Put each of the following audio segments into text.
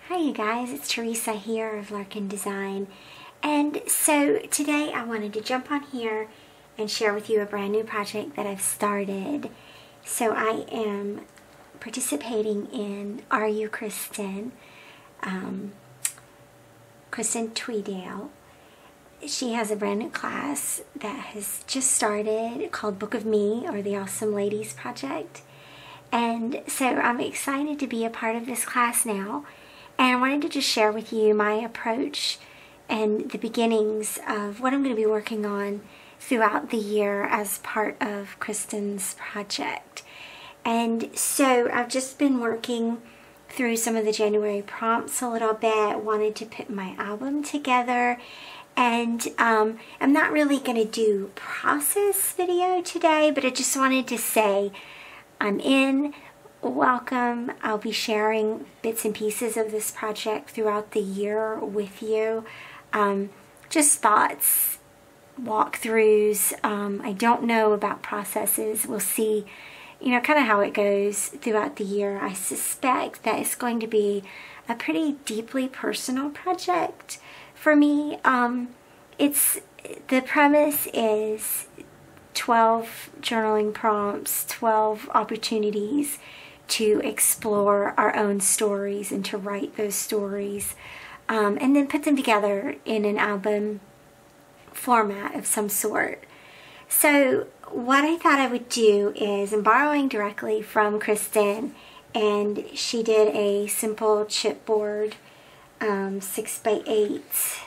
Hi you guys, it's Theresa here of Larkin Design, and so today I wanted to jump on here and share with you a brand new project that I've started. So I am participating in Rukristin, Kristen Tweedale. She has a brand new class that has just started called Book of Me, or the Awesome Ladies Project. And so I'm excited to be a part of this class now. And I wanted to just share with you my approach and the beginnings of what I'm going to be working on throughout the year as part of Kristen's project. And so I've just been working through some of the January prompts a little bit, wanted to put my album together. And I'm not really going to do a process video today, but I just wanted to say I'm in. Welcome. I'll be sharing bits and pieces of this project throughout the year with you. Just thoughts, walkthroughs. I don't know about processes. We'll see, kind of how it goes throughout the year. I suspect that it's going to be a pretty deeply personal project for me. The premise is 12 journaling prompts, 12 opportunities to explore our own stories and to write those stories, and then put them together in an album format of some sort. So what I thought I would do is, I'm borrowing directly from Kristen, and she did a simple chipboard 6x8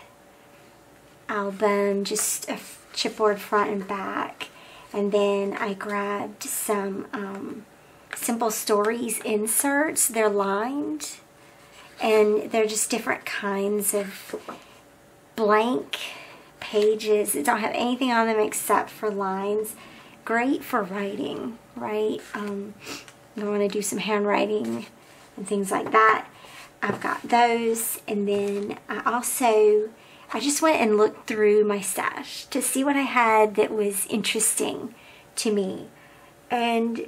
album, just a chipboard front and back, and then I grabbed some simple stories inserts. They're lined, and they're just different kinds of blank pages that don't have anything on them except for lines. Great for writing, right? I want to do some handwriting and things like that. I've got those, and then I just went and looked through my stash to see what I had that was interesting to me. And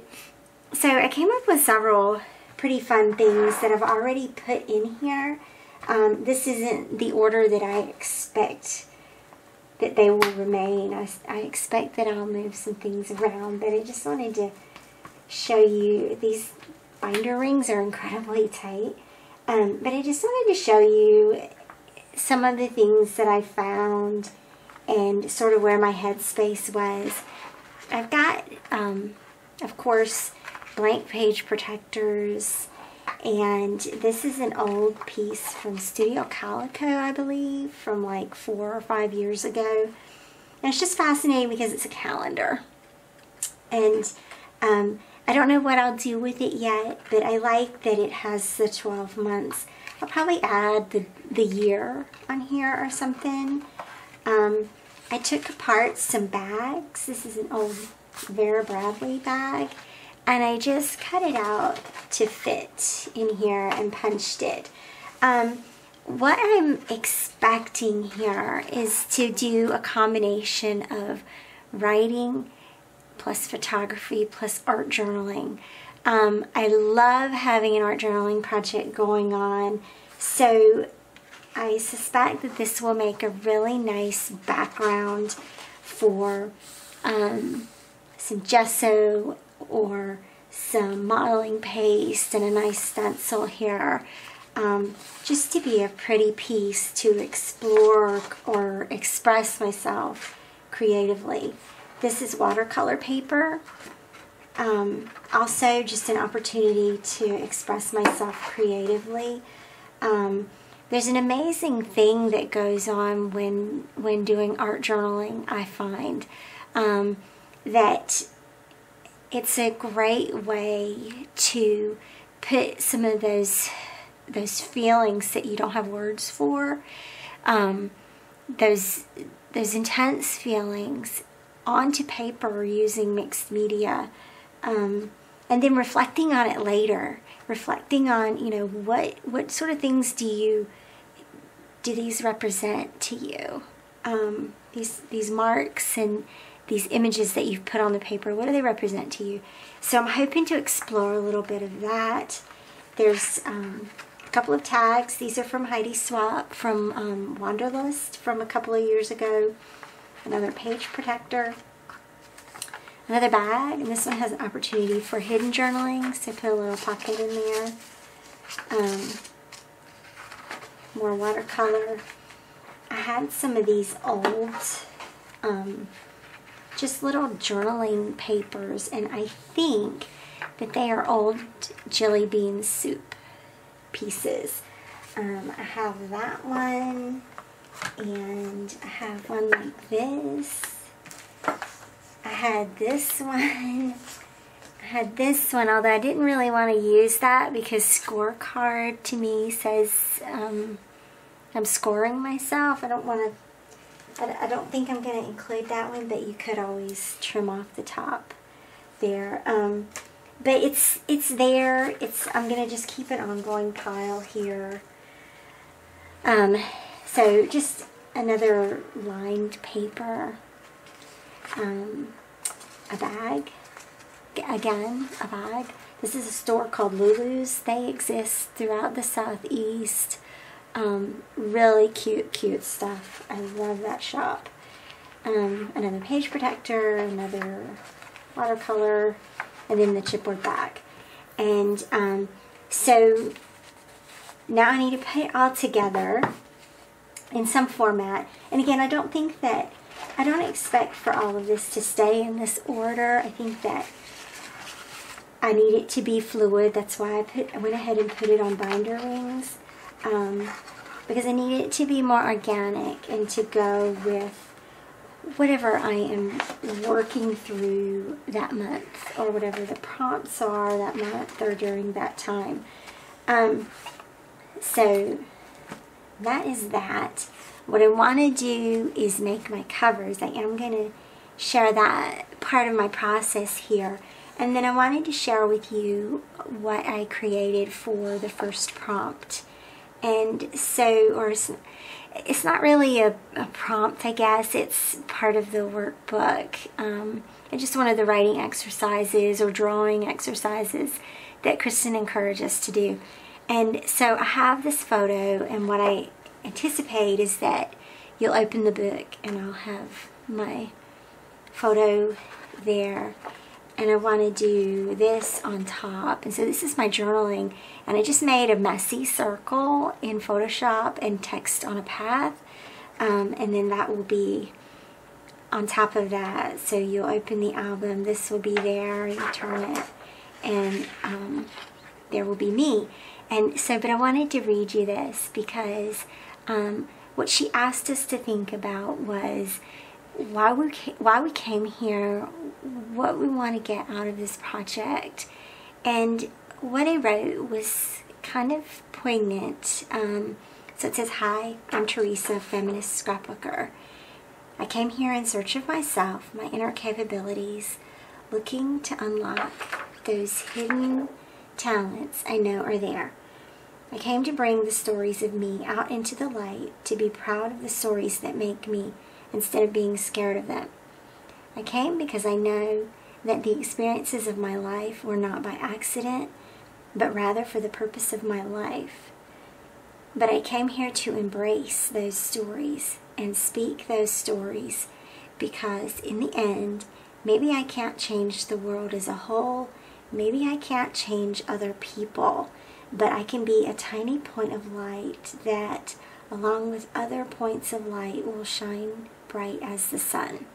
so I came up with several pretty fun things that I've already put in here. This isn't the order that I expect that they will remain. I expect that I'll move some things around, but I just wanted to show you. These binder rings are incredibly tight, but I just wanted to show you some of the things that I found and sort of where my headspace was. I've got, of course, blank page protectors, and this is an old piece from Studio Calico, I believe, from like 4 or 5 years ago. And it's just fascinating because it's a calendar, and I don't know what I'll do with it yet, but I like that it has the 12 months. I'll probably add the year on here or something. I took apart some bags. This is an old Vera Bradley bag, and I just cut it out to fit in here and punched it. What I'm expecting here is to do a combination of writing plus photography plus art journaling. I love having an art journaling project going on, so I suspect that this will make a really nice background for some gesso or some modeling paste and a nice stencil here, just to be a pretty piece to explore or express myself creatively. This is watercolor paper. Also just an opportunity to express myself creatively. There's an amazing thing that goes on when doing art journaling, I find, that it's a great way to put some of those feelings that you don't have words for, those intense feelings, onto paper using mixed media, and then reflecting on it later, reflecting on, what sort of things do these represent to you? These marks and these images that you've put on the paper, what do they represent to you? So I'm hoping to explore a little bit of that. There's couple of tags. These are from Heidi Swap from Wanderlust from a couple of years ago. Another page protector. Another bag, and this one has an opportunity for hidden journaling, so put a little pocket in there. More watercolor. I had some of these old, just little journaling papers, and I think that they are old jelly bean soup pieces. I have that one, and I have one like this. I had this one. I had this one, although I didn't really want to use that because scorecard to me says I'm scoring myself. I don't want to, I don't think I'm going to include that one, but you could always trim off the top there. But it's there. I'm going to just keep an ongoing pile here. So just another lined paper. A bag. Again, a bag. This is a store called Lulu's. They exist throughout the Southeast. Really cute stuff. I love that shop. Another page protector, another watercolor, and then the chipboard bag. And so now I need to put it all together in some format. And again, I don't expect for all of this to stay in this order. I think that I need it to be fluid. That's why I went ahead and put it on binder rings, because I need it to be more organic and to go with whatever I am working through that month, or whatever the prompts are that month or during that time. So that is that. What I want to do is make my covers. I am going to share that part of my process here. And then I wanted to share with you what I created for the first prompt. And so, or it's not really a prompt, I guess. It's part of the workbook. It's just one of the writing exercises or drawing exercises that Kristen encouraged us to do. And so I have this photo, and what I anticipate is that you'll open the book and I'll have my photo there, and I want to do this on top. And so this is my journaling, and I just made a messy circle in Photoshop and text on a path, and then that will be on top of that. So you'll open the album, this will be there, you turn it, and there will be me. And so, but I wanted to read you this because what she asked us to think about was why we came here, what we want to get out of this project. And what I wrote was kind of poignant. So it says, "Hi, I'm Theresa, feminist scrapbooker. I came here in search of myself, my inner capabilities, looking to unlock those hidden talents I know are there. I came to bring the stories of me out into the light, to be proud of the stories that make me, instead of being scared of them. I came because I know that the experiences of my life were not by accident, but rather for the purpose of my life. But I came here to embrace those stories and speak those stories, because in the end, maybe I can't change the world as a whole, maybe I can't change other people, but I can be a tiny point of light that, along with other points of light, will shine bright as the sun."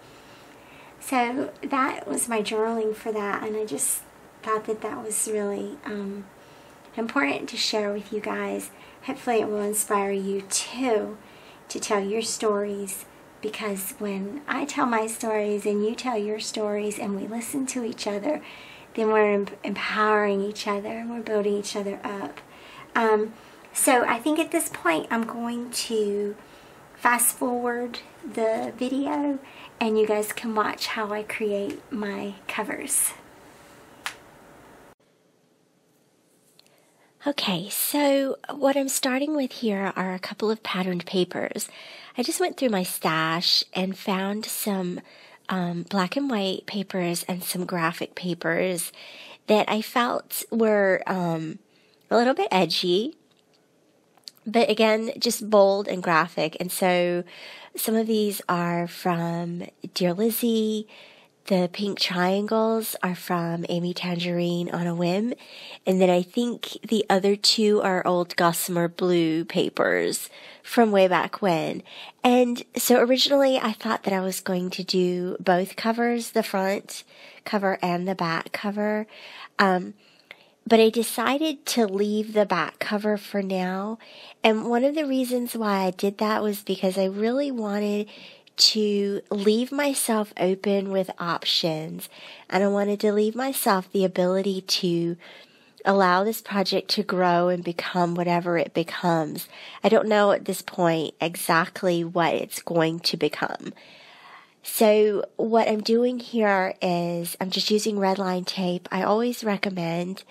So that was my journaling for that, and I just thought that that was really important to share with you guys. Hopefully it will inspire you too to tell your stories, because when I tell my stories and you tell your stories and we listen to each other, then we're empowering each other and we're building each other up. So I think at this point I'm going to fast forward the video and you guys can watch how I create my covers. Okay, so what I'm starting with here are a couple of patterned papers. I just went through my stash and found some black and white papers and some graphic papers that I felt were a little bit edgy, But again, just bold and graphic. And so some of these are from Dear Lizzie. The pink triangles are from Amy Tangerine on a Whim. And then I think the other two are old Gossamer Blue papers from way back when. And so originally I thought that I was going to do both covers, the front cover and the back cover. But I decided to leave the back cover for now. And one of the reasons why I did that was because I really wanted to leave myself open with options. And I wanted to leave myself the ability to allow this project to grow and become whatever it becomes. I don't know at this point exactly what it's going to become. So what I'm doing here is I'm just using red line tape. I always recommend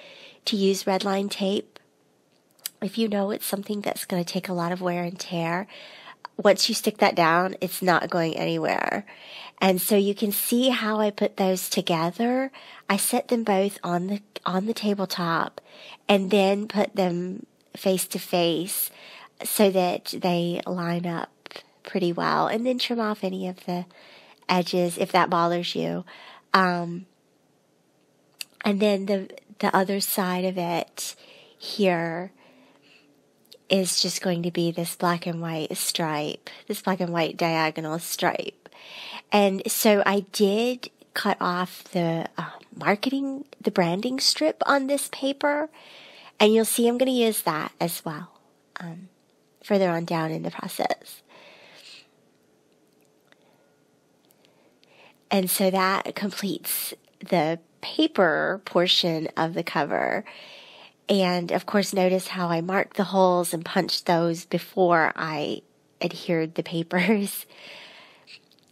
to use red line tape if you know it's something that's going to take a lot of wear and tear. Once you stick that down, it's not going anywhere. And so you can see how I put those together. I set them both on the tabletop and then put them face to face so that they line up pretty well, and then trim off any of the edges if that bothers you. And then the other side of it here is just going to be this black and white stripe, this black and white diagonal stripe. And so I did cut off the the branding strip on this paper, and you'll see I'm going to use that as well further on down in the process. And so that completes the paper portion of the cover. And of course, notice how I marked the holes and punched those before I adhered the papers.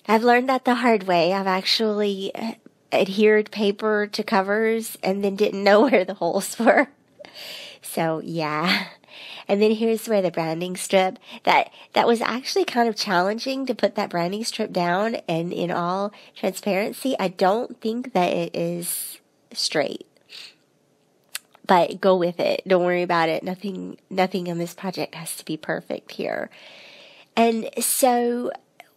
I've learned that the hard way. I've actually adhered paper to covers and then didn't know where the holes were. So yeah. And then here's where the branding strip, that was actually kind of challenging to put that branding strip down, and in all transparency, I don't think that it is straight. But go with it. Don't worry about it. Nothing on this project has to be perfect here. And so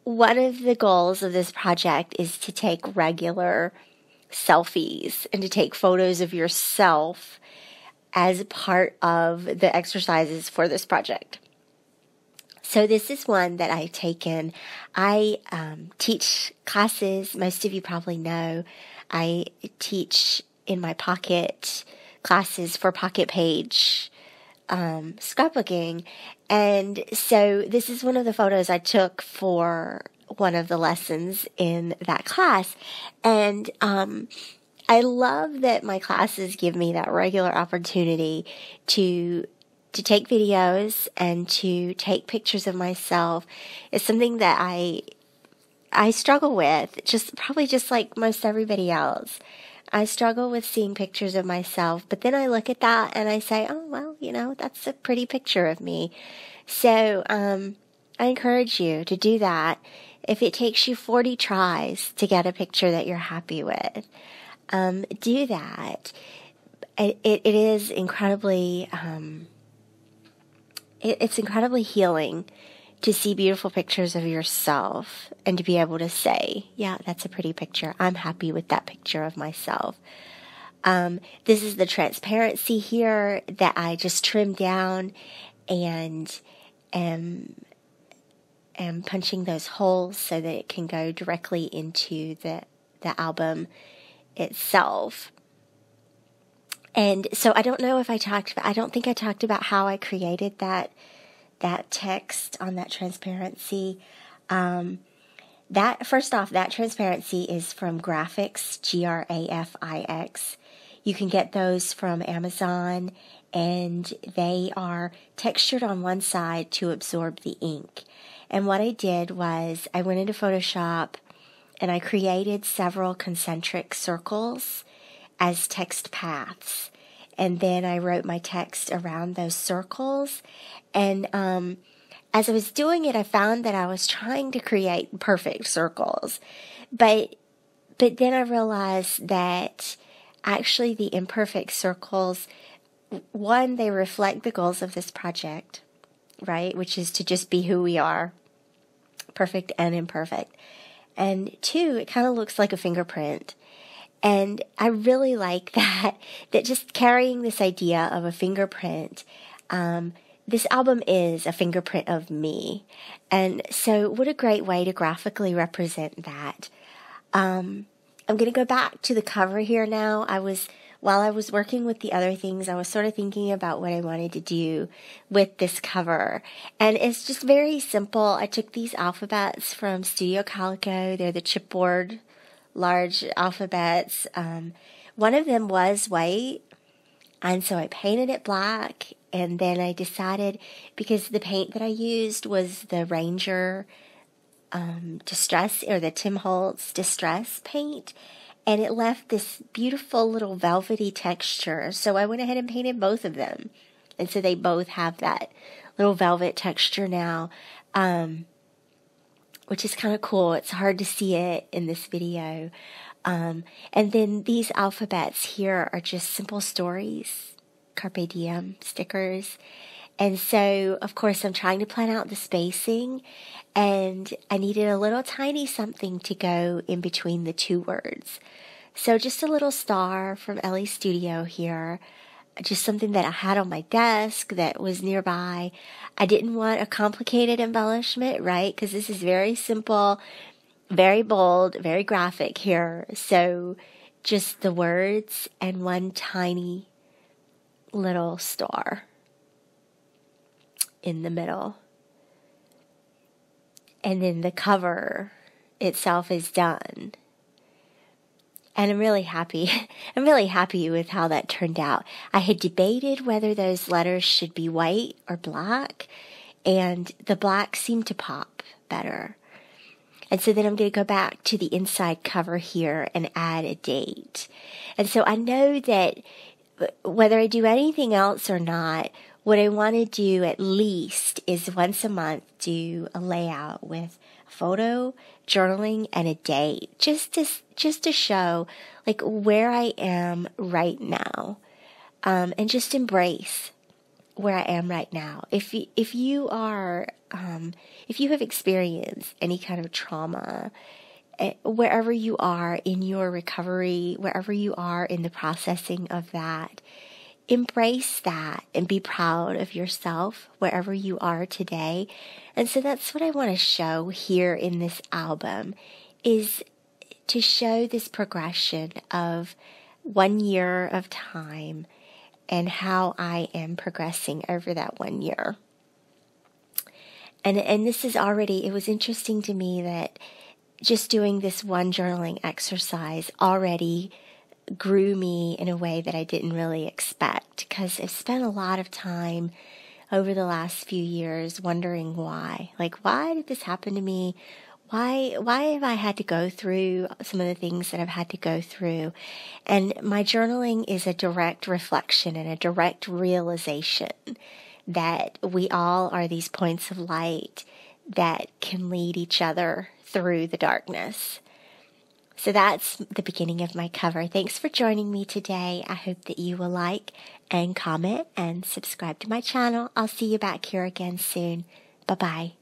one of the goals of this project is to take regular selfies and to take photos of yourself as part of the exercises for this project. So this is one that I've taken. I teach classes. Most of you probably know I teach in my Pocket classes for Pocket Page scrapbooking. And so this is one of the photos I took for one of the lessons in that class. And I love that my classes give me that regular opportunity to take videos and to take pictures of myself. It's something that I struggle with, probably just like most everybody else. I struggle with seeing pictures of myself, but then I look at that and I say, oh, well, that's a pretty picture of me. So I encourage you to do that. If it takes you 40 tries to get a picture that you're happy with, do that. It is incredibly, it's incredibly healing to see beautiful pictures of yourself and to be able to say, yeah, that's a pretty picture. I'm happy with that picture of myself. This is the transparency here that I just trimmed down and am punching those holes so that it can go directly into the album itself. And so I don't know if I don't think I talked about how I created that text on that transparency. First off, that transparency is from Graphics, Grafix. You can get those from Amazon, and they are textured on one side to absorb the ink. And what I did was I went into Photoshop and I created several concentric circles as text paths. And then I wrote my text around those circles. And as I was doing it, I found that I was trying to create perfect circles. But then I realized that actually the imperfect circles, one, they reflect the goals of this project. right? Which is to just be who we are, perfect and imperfect. And 2, it kind of looks like a fingerprint. And I really like that just carrying this idea of a fingerprint, this album is a fingerprint of me. And so what a great way to graphically represent that. I'm going to go back to the cover here now. While I was working with the other things, I was sort of thinking about what I wanted to do with this cover. And it's just very simple. I took these alphabets from Studio Calico. They're the chipboard large alphabets. One of them was white, and so I painted it black, and then I decided, because the paint that I used was the Ranger Distress, or the Tim Holtz Distress paint, and it left this beautiful little velvety texture, so I went ahead and painted both of them, and so they both have that little velvet texture now, which is kind of cool. It's hard to see it in this video. And then these alphabets here are just simple stories, Carpe Diem stickers. And so, of course, I'm trying to plan out the spacing, and I needed a little tiny something to go in between the 2 words. So just a little star from Ellie Studio here. Just something that I had on my desk that was nearby. I didn't want a complicated embellishment, right? Because this is very simple, very bold, very graphic here. So just the words and one tiny little star in the middle. And then the cover itself is done. And I'm really happy. I'm really happy with how that turned out. I had debated whether those letters should be white or black, and the black seemed to pop better. And so then I'm going to go back to the inside cover here and add a date. And so I know that whether I do anything else or not, what I want to do at least is once a month do a layout with a photo, journaling, and a date, just to show like where I am right now, and just embrace where I am right now. If you have experienced any kind of trauma, wherever you are in your recovery, wherever you are in the processing of that, embrace that and be proud of yourself wherever you are today. And so that's what I want to show here in this album, is to show this progression of 1 year of time and how I am progressing over that 1 year. And this is already, it was interesting to me that just doing this one journaling exercise already grew me in a way that I didn't really expect, because I've spent a lot of time over the last few years wondering why. Like, why did this happen to me? Why have I had to go through some of the things that I've had to go through? And my journaling is a direct reflection and a direct realization that we all are these points of light that can lead each other through the darkness. So that's the beginning of my cover. Thanks for joining me today. I hope that you will like and comment and subscribe to my channel. I'll see you back here again soon. Bye-bye.